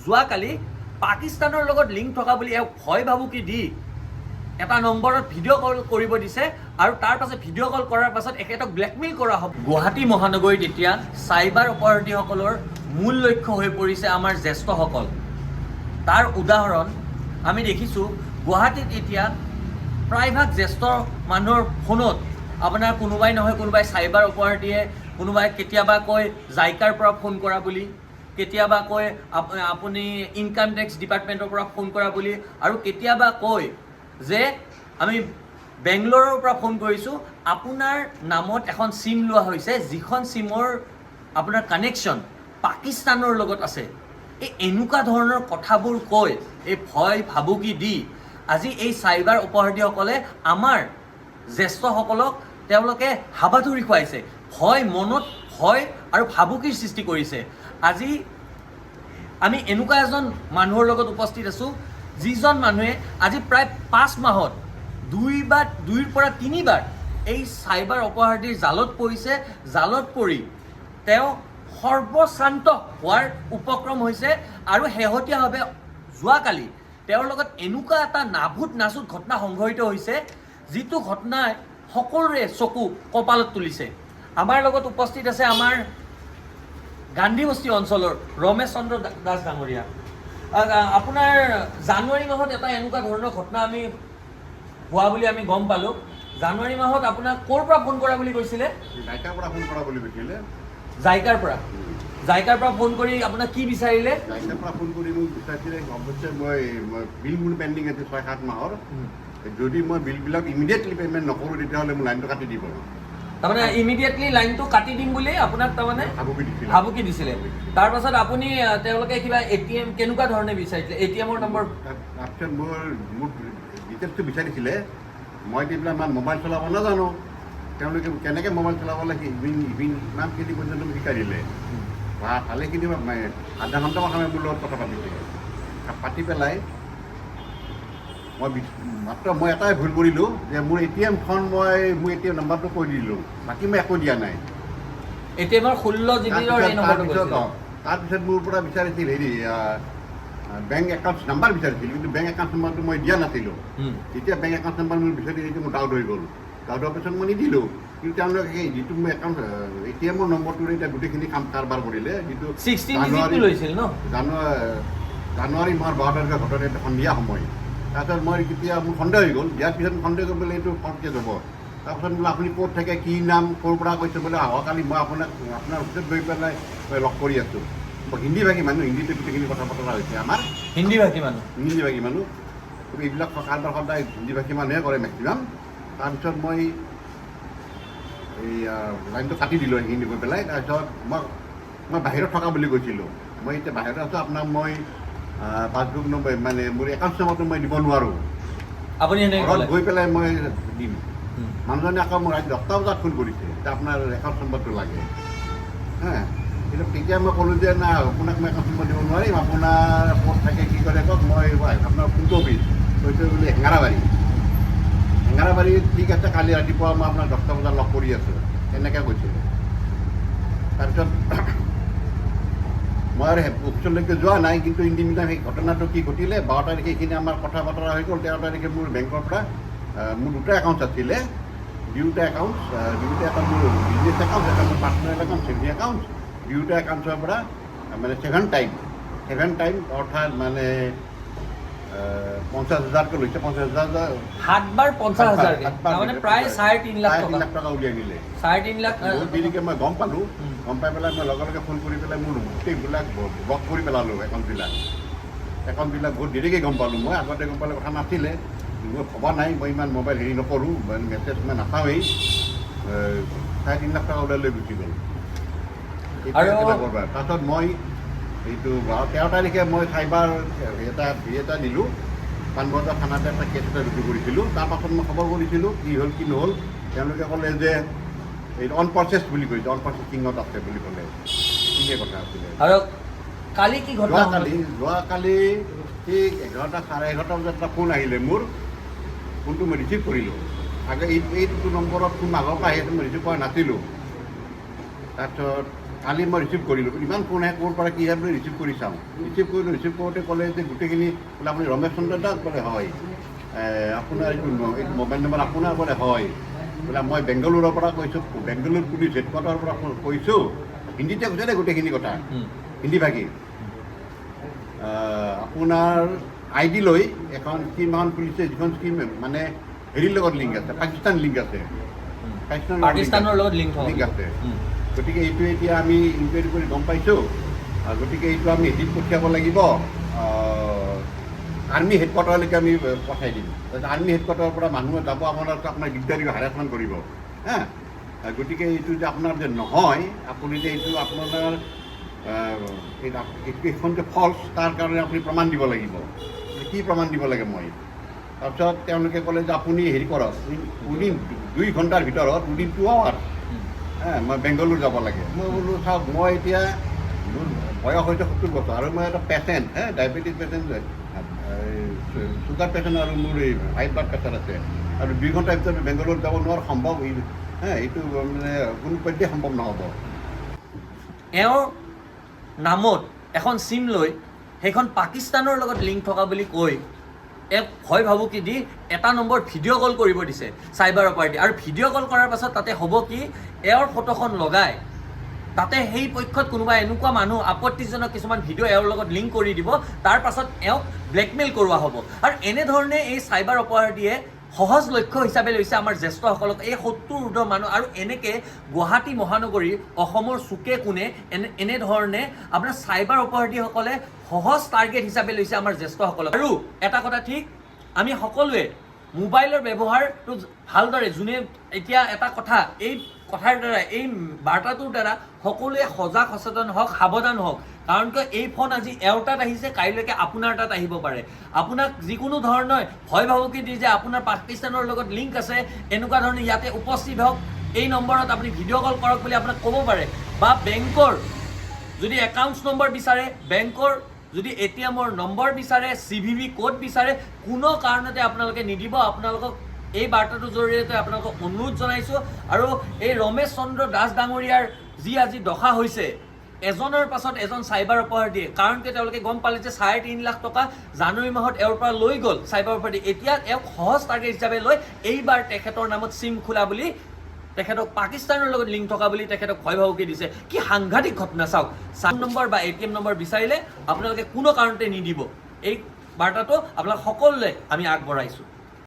যোৱাকালি পাকিস্তানৰ লগত লিংক থকা বুলি এওঁ ভয় ভাবুকি দি এটা নম্বৰত ভিডিঅ' কল কৰিব দিছে আৰু তাৰ পাছত ভিডিঅ' কল কৰাৰ পাছত এখেতক ব্লেকমেইল কৰা হ'ব। গুৱাহাটী মহানগৰীত এতিয়া চাইবাৰ অপৰাধীসকলৰ মূল লক্ষ্য হৈ পৰিছে আমাৰ জ্যেষ্ঠসকল। তাৰ উদাহৰণ আমি দেখিছোঁ গুৱাহাটীত এতিয়া প্ৰায়ভাগ জ্যেষ্ঠ মানুহৰ ফোনত আপোনাৰ কোনোবাই নহয় কোনোবাই চাইবাৰ অপৰাধীয়ে কোনোবাই কেতিয়াবা কয় জাইকাৰ পৰা ফোন কৰা বুলি, কেতিয়াবা কয় আপুনি ইনকাম টেক্স ডিপাৰ্টমেণ্টৰ পৰা ফোন কৰা বুলি, আৰু কেতিয়াবা কয় যে আমি বেংগলোৰৰ পৰা ফোন কৰিছোঁ, আপোনাৰ নামত এখন চিম লোৱা হৈছে যিখন চিমৰ আপোনাৰ কানেকশ্যন পাকিস্তানৰ লগত আছে। এনেকুৱা ধৰণৰ কথাবোৰ কৈ এই ভয় ভাবুকি দি আজি এই চাইবাৰ অপৰাধীসকলে আমাৰ জ্যেষ্ঠসকলক তেওঁলোকে হাবাথুৰি খুৱাইছে, মনত ভয় আৰু ভাবুকিৰ সৃষ্টি কৰিছে। আজি আমি এনেকুৱা এজন মানুহৰ লগত উপস্থিত আছোঁ যিজন মানুহে আজি প্ৰায় 5 মাহত 2ৰ পৰা 3বাৰ এই চাইবাৰ অপৰাধীৰ জালত পৰিছে। জালত পৰি তেওঁ সৰ্বশ্ৰান্ত হোৱাৰ উপক্ৰম হৈছে আৰু শেহতীয়াভাৱে যোৱাকালি তেওঁৰ লগত এনেকুৱা এটা নাভূত নাচুত ঘটনা সংঘটিত হৈছে যিটো ঘটনাই সকলোৰে চকু কপালত তুলিছে। আমাৰ লগত উপস্থিত আছে আমাৰ গান্ধীবস্তি অঞ্চলৰ ৰমেশ চন্দ্ৰ দাস ডাঙৰীয়া। আপোনাৰ জানুৱাৰী মাহত এটা এনেকুৱা ধৰণৰ ঘটনা আমি হোৱা বুলি আমি গম পালোঁ। জানুৱাৰী মাহত আপোনাক ক'ৰ পৰা ফোন কৰা বুলি কৈছিলে? জাইকাৰ পৰা ফোন কৰা বুলি কৈছিলে। জাইকাৰ পৰা ফোন কৰি আপোনাক কি বিচাৰিলে? জাইকাৰ পৰা ফোন কৰি মোক বিচাৰিছিলে অৱশ্যে মই বিল মোৰ পেণ্ডিং আছে 6-7 মাহৰ। যদি মই বিলবিলাক ইমিডিয়েটলি পে'মেণ্ট নকৰোঁ তেতিয়াহ'লে মোৰ লাইনটো কাটি দিব। তাৰমানে ইমিডিয়েটলি লাইনটো কাটি দিম বুলি আপোনাক তাৰমানে ভাবুকি দিছিলে। তাৰপাছত আপুনি তেওঁলোকে কিবা ATM কেনেকুৱা ধৰণে বিচাৰিছিলে? ATMৰ নম্বৰ তাৰপিছত মোৰ ডিটেইলছটো বিচাৰিছিলে। মই এইবিলাক ইমান মোবাইল চলাব নাজানো, তেওঁলোকে কেনেকৈ মোবাইল চলাব লাগে ইমানখিনি পৰ্যন্ত মোক শিকাই দিলে। বা ভালেখিনি আধা ঘণ্টামান সময় মোৰ লগত কথা পাতিছে। পাতি পেলাই মই এটাই ভুল কৰিলোঁ যে মোৰ ATMখন মোৰ ATM নাম্বাৰটো কৈ দিলোঁ, বাকী মই একো দিয়া নাই। ATMৰ 16 GB তাৰপিছত মোৰ পৰা বিচাৰিছিল বেংক একাউণ্ট নাম্বাৰ বিচাৰিছিল, কিন্তু বেংক একাউণ্ট নাম্বাৰটো মই দিয়া নাছিলোঁ। যেতিয়া বেংক একাউণ্ট নাম্বাৰ মোৰ বিচাৰি দিছিল মোৰ ডাউট হৈ গ'ল। ডাউট হোৱাৰ পিছত মই নিদিলোঁ, কিন্তু তেওঁলোকে যিটো মোৰ একাউণ্ট ATMৰ নম্বৰটোৰে এতিয়া গোটেইখিনি কাম কাৰবাৰ কৰিলে। যিটো জানুৱাৰী মাহৰ 12 তাৰিখৰ ঘটনা সন্ধিয়া সময়। তাৰপিছত মই কেতিয়া মোৰ সন্দেহ হৈ গ'ল। দিয়াৰ পিছত সন্দেহ কৰি পেলাই এইটো ফটকৈ যাব। তাৰপিছত বোলে আপুনি ক'ত থাকে, কি নাম, ক'ৰ পৰা কৈছে বোলে অহাকালি মই আপোনাৰ অফিচত গৈ পেলাই লগ কৰি আছোঁ। হিন্দীভাষী মানুহ, হিন্দীতে গোটেইখিনি কথা বতৰা হৈছে আমাৰ। হিন্দীভাষী মানুহ এইবিলাক কাৰবাৰ সদায় হিন্দীভাষী মানুহে কৰে মেক্সিমাম। তাৰপিছত মই এই লাইনটো কাটি দিলোঁ সেইখিনি গৈ পেলাই। তাৰপিছত মই বাহিৰত থকা বুলি কৈছিলোঁ। মই এতিয়া বাহিৰত আছোঁ, আপোনাক মই পাছবুক নম্বৰ মানে মোৰ একাউণ্ট নম্বৰটো মই দিব নোৱাৰোঁ, আপুনি ঘৰত গৈ পেলাই মই দিম। মানুহজনে আকৌ মোৰ ৰাতি 10টা বজাত ফোন কৰিছে যে আপোনাৰ একাউণ্ট নম্বৰটো লাগে। কিন্তু তেতিয়া মই ক'লোঁ যে নাই, আপোনাক মই একাউণ্ট নম্বৰ দিব নোৱাৰিম, আপোনাৰ ক'ত থাকে কি কৰে কওক, মই আপোনাৰ কোনটো অফিচ কৈছে বুলি হেঙাৰাবাৰী। ঠিক আছে, কালি ৰাতিপুৱা মই আপোনাক 10টা বজাত লগ কৰি আছোঁ, এনেকৈ কৈছিলোঁ। তাৰপিছত মই আৰু অফিচলৈকে যোৱা নাই, কিন্তু ইণ্ডিমিডিয়েট সেই ঘটনাটো কি ঘটিলে 12 তাৰিখে এইখিনি আমাৰ কথা বতৰা হৈ গ'ল। 13 তাৰিখে মোৰ বেংকৰ পৰা মোৰ 2টা একাউণ্ট আছিলে, দুয়োটা একাউণ্ট মোৰ বিজনেছ একাউণ্ট, এটা মোৰ পাৰ্চনেল একাউণ্ট, ছেভিং একাউণ্ট, দুয়োটা একাউণ্টৰ পৰা মানে 7 টাইম অৰ্থাৎ মানে 50,000কৈ লৈছে। 50,000 7বাৰ 50,000, তাৰমানে প্ৰায় 3.5 লাখ টকা উলিয়াই নিলে। 3.5 লাখ বহুত দেৰিকৈ মই গম পালোঁ। গম পাই পেলাই মই লগে লগে ফোন কৰি পেলাই মোৰ গোটেইবিলাক ব্লক কৰি পেলালোঁ একাউণ্টবিলাক বহুত দেৰিকৈ গম পালোঁ। মই আগতে গম পালে কথা নাছিলে, মই ভবা নাই, মই ইমান মোবাইল হেৰি নকৰোঁ, মেছেজ মই নাচাওঁৱেই। 3.5 লাখ টকা ওলাই লৈ গুচি গ'ল। তাৰপিছত মই এইটো 13 তাৰিখে মই চাইবাৰ এটা দিলোঁ, পাণবজাৰ থানাতে এটা কেছ এটা ৰুজু কৰিছিলোঁ। তাৰপাছত মই খবৰ কৰিছিলোঁ কি হ'ল কি নহ'ল। তেওঁলোকে ক'লে যে এই অন প্ৰচেছ বুলি কৈছে, অন প্ৰচেছিঙত আছে বুলি ক'লে। ঠিকেই কথা আছিলে। আৰু কালি কি ঘটনা? যোৱাকালি ঠিক 11টা 11:30 বজাত এটা ফোন আহিলে মোৰ। ফোনটো মই ৰিচিভ কৰিলোঁ। এইটো নম্বৰত ফোন আগৰ পৰা আহি আছে, মই ৰিচিভ কৰা নাছিলোঁ। তাৰপিছত কালি মই ৰিচিভ কৰিলোঁ ইমান ফোন আহে ক'ৰ পৰা কি আহে বুলি ৰিচিভ কৰি চাওঁ ৰিচিভ কৰিলোঁ ৰিচিভ কৰোঁতে ক'লে যে গোটেইখিনি বোলে আপুনি ৰমেশ চন্দ্ৰ দাস বোলে হয় আপোনাৰ এইটো মোবাইল নম্বৰ আপোনাৰ বোলে হয় বোলে মই বেংগালুৰুৰ পৰা কৈছোঁ বেংগালুৰু পুলিচ হেডকোৱাৰ্টাৰৰ পৰা কৈছোঁ হিন্দীতে কৈছে দে গোটেইখিনি কথা হিন্দী ভাগি আপোনাৰ আই ডি লৈ এখন স্কিম এখন খুলিছে যিখন স্কিম মানে হেৰিৰ লগত লিংক আছে পাকিস্তান লিংক আছে পাকিস্তানৰ লগত লিংক আছে গতিকে এইটো এতিয়া আমি ইনকুৱাৰী কৰি গম পাইছোঁ গতিকে এইটো আমি হেৰিত পঠিয়াব লাগিব আৰ্মি হেডকোৱাৰ্টাৰলৈকে আমি পঠাই দিম আৰ্মি হেডকোৱাৰ্টাৰৰ পৰা মানুহ যাব আপোনাৰ দিগদাৰী হাৰাচমেণ্ট কৰিব হা গতিকে এইটো যে আপোনাৰ যে নহয় আপুনি যে এইটো আপোনাৰ এইখন যে ফল্ছ তাৰ কাৰণে আপুনি প্ৰমাণ দিব লাগিব কি প্ৰমাণ দিব লাগে মই তাৰপিছত তেওঁলোকে ক'লে যে আপুনি হেৰি কৰক উইদিন 2 ঘণ্টাৰ ভিতৰত উইদিন 2 আৱাৰ্ছ মই বেংগালুৰু যাব লাগে মই বোলো চাওক মই এতিয়া মোৰ বয়স হৈছে 70 বছৰ আৰু মই এটা patient diabetes patient sugar patient আৰু মোৰ এই হাই ব্লাড প্ৰেছাৰ আছে আৰু 2 ঘণ্টাৰ ভিতৰত বেংগালুৰু যাব নোৱাৰো সম্ভৱ এইটো মানে কোনো পধ্যেই সম্ভৱ নহ'ব এওঁৰ নামত এখন চিম লৈ সেইখন পাকিস্তানৰ লগত লিংক থকা বুলি কৈ এক ভয় ভাবুকি দি এটা নম্বৰ ভিডিঅ' কল কৰিব দিছে চাইবাৰ অপাৰেটিভ আৰু ভিডিঅ' কল কৰাৰ পাছত তাতে হ'ব কি এওঁৰ ফটোখন লগাই তাতে সেই পক্ষত কোনোবা এনেকুৱা মানুহ আপত্তিজনক কিছুমান ভিডিঅ' এওঁৰ লগত লিংক কৰি দিব তাৰ পাছত এওঁক ব্লেকমেইল কৰোৱা হ'ব আৰু এনেধৰণে এই চাইবাৰ অপৰাধীয়ে সহজ লক্ষ্য হিচাপে লৈছে আমাৰ জ্যেষ্ঠসকলক এই 70 ঊৰ্ধ মানুহ আৰু এনেকৈ গুৱাহাটী মহানগৰী অসমৰ চুকে কোণে এনেধৰণে আপোনাৰ চাইবাৰ অপৰাধীসকলে সহজ টাৰ্গেট হিচাপে লৈছে আমাৰ জ্যেষ্ঠসকলক আৰু এটা কথা ঠিক আমি সকলোৱে মোবাইলৰ ব্যৱহাৰটো ভালদৰে যোনে এতিয়া এটা কথা এই কথাৰ দ্বাৰা এই বাৰ্তাটোৰ দ্বাৰা সকলোৱে সজাগ সচেতন হওক সাৱধান হওক কাৰণ কিয় এই ফোন আজি এওঁৰ তাত আহিছে কাইলৈকে আপোনাৰ তাত আহিব পাৰে আপোনাক যিকোনো ধৰণৰ ভয় ভাবুকি দি যে আপোনাৰ পাকিস্তানৰ লগত লিংক আছে এনেকুৱা ধৰণে ইয়াতে উপস্থিত হওক এই নম্বৰত আপুনি ভিডিঅ' কল কৰক বুলি আপোনাক ক'ব পাৰে বা বেংকৰ যদি একাউণ্টছ নম্বৰ বিচাৰে বেংকৰ যদি এটিএমৰ নম্বৰ বিচাৰে CVV কোড বিচাৰে কোনো কাৰণতে আপোনালোকে নিদিব আপোনালোকক এই বাৰ্তাটোৰ জৰিয়তে আপোনালোকক অনুৰোধ জনাইছোঁ আৰু এই ৰমেশ চন্দ্ৰ দাস ডাঙৰীয়াৰ যি আজি দশা হৈছে এজনৰ পাছত এজন চাইবাৰ অপৰাধীয়ে কাৰণ কি তেওঁলোকে গম পালে যে 3.5 লাখ টকা জানুৱাৰী মাহত এওঁৰ পৰা লৈ গ'ল চাইবাৰ অপৰাধী এতিয়া এওঁক সহজ টাৰ্গেট হিচাপে লৈ এইবাৰ তেখেতৰ নামত চিম খোলা বুলি তেখেতক পাকিস্তানৰ লগত লিংক থকা বুলি তেখেতক ভয় ভাবুকি দিছে কি সাংঘাতিক ঘটনা চাওক চাম নম্বৰ বা ATM নম্বৰ বিচাৰিলে আপোনালোকে কোনো কাৰণতে নিদিব এই বাৰ্তাটো আপোনালোক সকলোৱে আমি আগবঢ়াইছোঁ